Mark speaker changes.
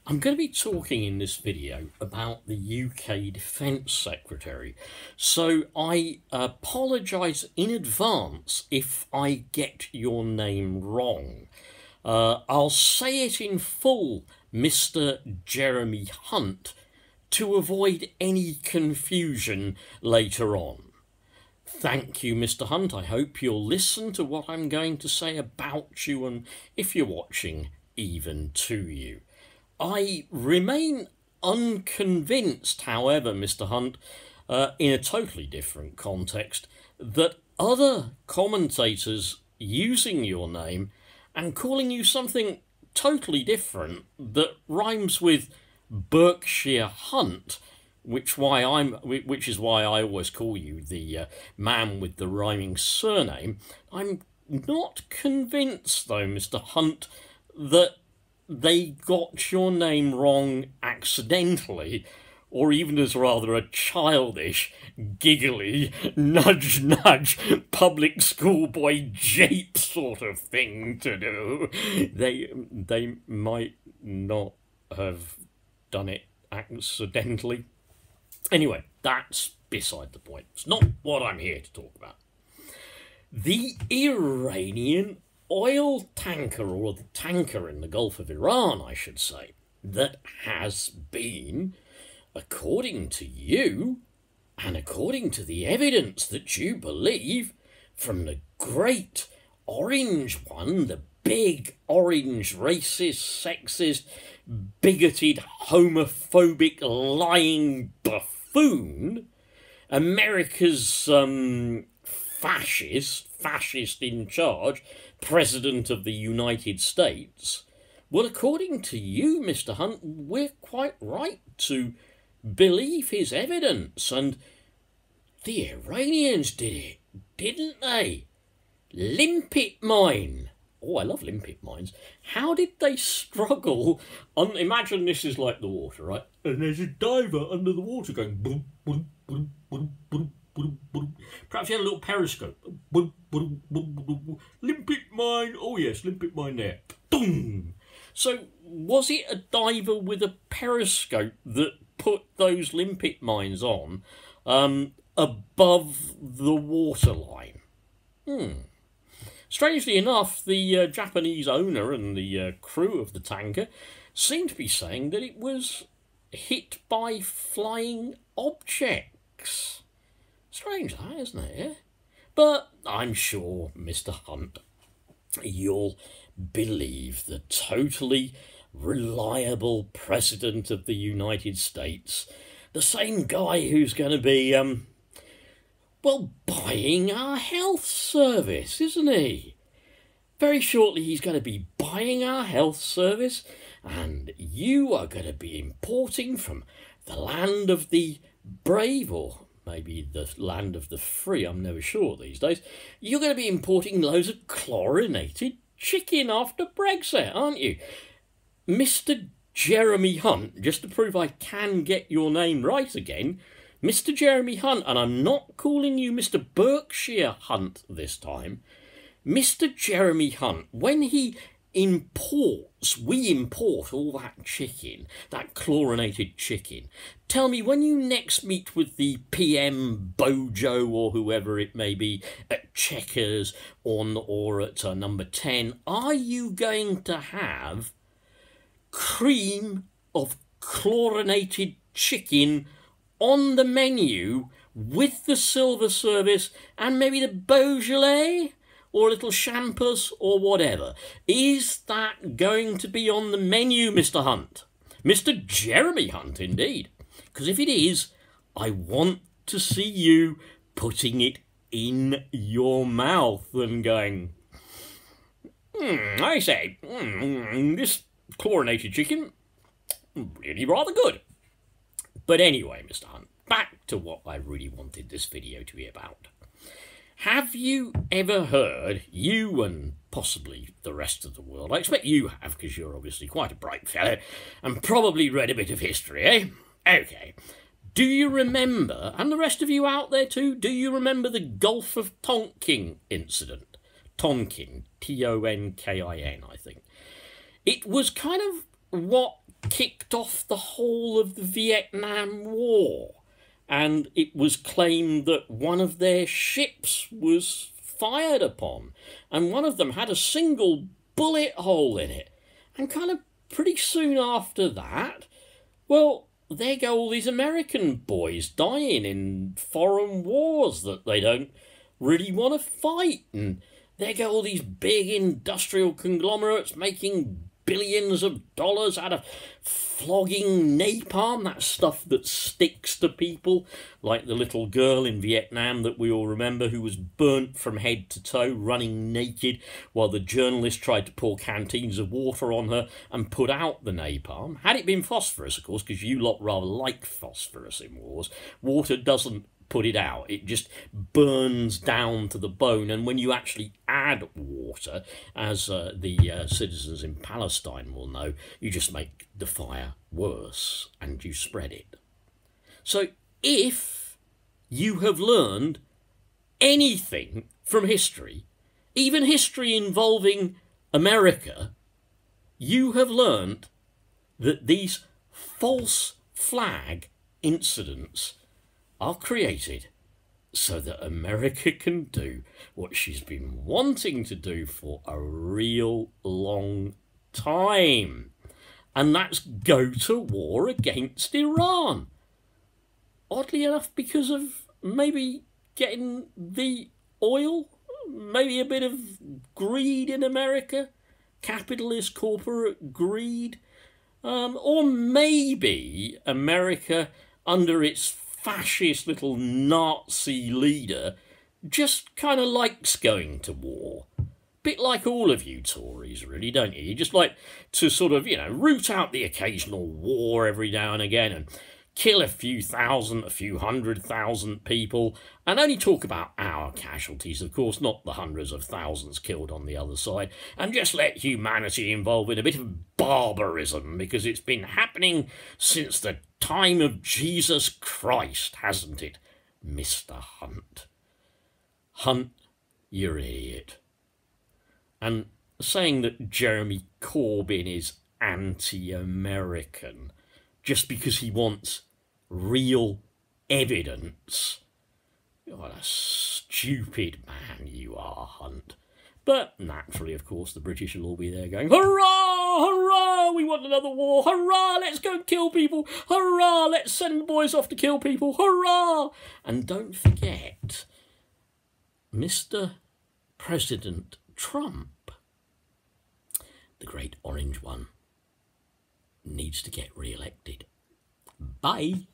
Speaker 1: I'm going to be talking in this video about the UK Defence Secretary, so I apologise in advance if I get your name wrong. I'll say it in full, Mr. Jeremy Hunt, to avoid any confusion later on. Thank you, Mr. Hunt. I hope you'll listen to what I'm going to say about you, and if you're watching, even to you. I remain unconvinced, however, Mr. Hunt, in a totally different context, that other commentators using your name and calling you something totally different that rhymes with Berkshire Hunt, which is why I always call you the man with the rhyming surname. I'm not convinced, though, Mr. Hunt, that they got your name wrong accidentally, or even as rather a childish, giggly, nudge-nudge, public schoolboy jape sort of thing to do. They might not have done it accidentally. Anyway, that's beside the point. It's not what I'm here to talk about. The Iranian oil tanker, or the tanker in the Gulf of Iran, I should say, that has been, according to you, and according to the evidence that you believe, from the great orange one, the big orange racist, sexist, bigoted, homophobic, lying buffoon, America's fascist in charge, President of the United States. Well, according to you, Mr. Hunt, we're quite right to believe his evidence, and the Iranians did it, didn't they? Limpet mine. Oh, I love limpet mines. How did they struggle? Imagine this is like the water, right? And there's a diver under the water going boom, boom, boom, boom, boom, boom, boom. Perhaps he had a little periscope. Boom, boom, boom, boom, boom. Limpet mine. Oh yes, limpet mine there. Boom. So was it a diver with a periscope that put those limpet mines on above the waterline? Strangely enough, the Japanese owner and the crew of the tanker seem to be saying that it was hit by flying objects. Strange that, isn't it? Yeah? But I'm sure, Mr. Hunt, you'll believe the totally reliable President of the United States, the same guy who's going to be, well, buying our health service, isn't he? Very shortly he's going to be buying our health service, and you are going to be importing from the land of the brave, or maybe the land of the free, I'm never sure these days. You're going to be importing loads of chlorinated chicken after Brexit, aren't you? Mr. Jeremy Hunt, just to prove I can get your name right again, Mr. Jeremy Hunt, and I'm not calling you Mr. Berkshire Hunt this time, Mr. Jeremy Hunt, when he imports, we import all that chicken, that chlorinated chicken. Tell me, when you next meet with the PM Bojo or whoever it may be at Checkers or at number 10, are you going to have cream of chlorinated chicken on the menu with the silver service and maybe the Beaujolais or a little champus or whatever? Is that going to be on the menu, Mr. Hunt? Mr. Jeremy Hunt, indeed. Because if it is, I want to see you putting it in your mouth and going, I say, this chlorinated chicken, really rather good. But anyway, Mr. Hunt, back to what I really wanted this video to be about. Have you ever heard, you and possibly the rest of the world, I expect you have because you're obviously quite a bright fellow and probably read a bit of history, eh? Okay. Do you remember, and the rest of you out there too, do you remember the Gulf of Tonkin incident? Tonkin, Tonkin, I think. It was kind of what kicked off the whole of the Vietnam War. And it was claimed that one of their ships was fired upon, and one of them had a single bullet hole in it. And kind of pretty soon after that, well, there go all these American boys dying in foreign wars that they don't really want to fight. And there go all these big industrial conglomerates making billions of dollars out of flogging napalm, that stuff that sticks to people, like the little girl in Vietnam that we all remember who was burnt from head to toe, running naked, while the journalist tried to pour canteens of water on her and put out the napalm. Had it been phosphorus, of course, because you lot rather like phosphorus in wars, water doesn't put it out. It just burns down to the bone, and when you actually add water, as the citizens in Palestine will know, you just make the fire worse and you spread it. So if you have learned anything from history, even history involving America, you have learned that these false flag incidents are created so that America can do what she's been wanting to do for a real long time. And that's go to war against Iran. Oddly enough, because of maybe getting the oil, maybe a bit of greed in America, capitalist corporate greed, or maybe America under its fascist little Nazi leader just kind of likes going to war. Bit like all of you Tories, really, don't you? You just like to sort of, root out the occasional war every now and again and kill a few thousand, a few 100,000 people, and only talk about our casualties, of course, not the hundreds of thousands killed on the other side, and just let humanity involve in a bit of barbarism, because it's been happening since the time of Jesus Christ, hasn't it, Mr. Hunt? Hunt, you're an idiot. And saying that Jeremy Corbyn is anti-American just because he wants real evidence. What a stupid man you are, Hunt. But naturally, of course, the British will all be there going, hurrah, hurrah, we want another war, hurrah, let's go and kill people, hurrah, let's send the boys off to kill people, hurrah. And don't forget, Mr. President Trump, the great orange one, needs to get re-elected. Bye.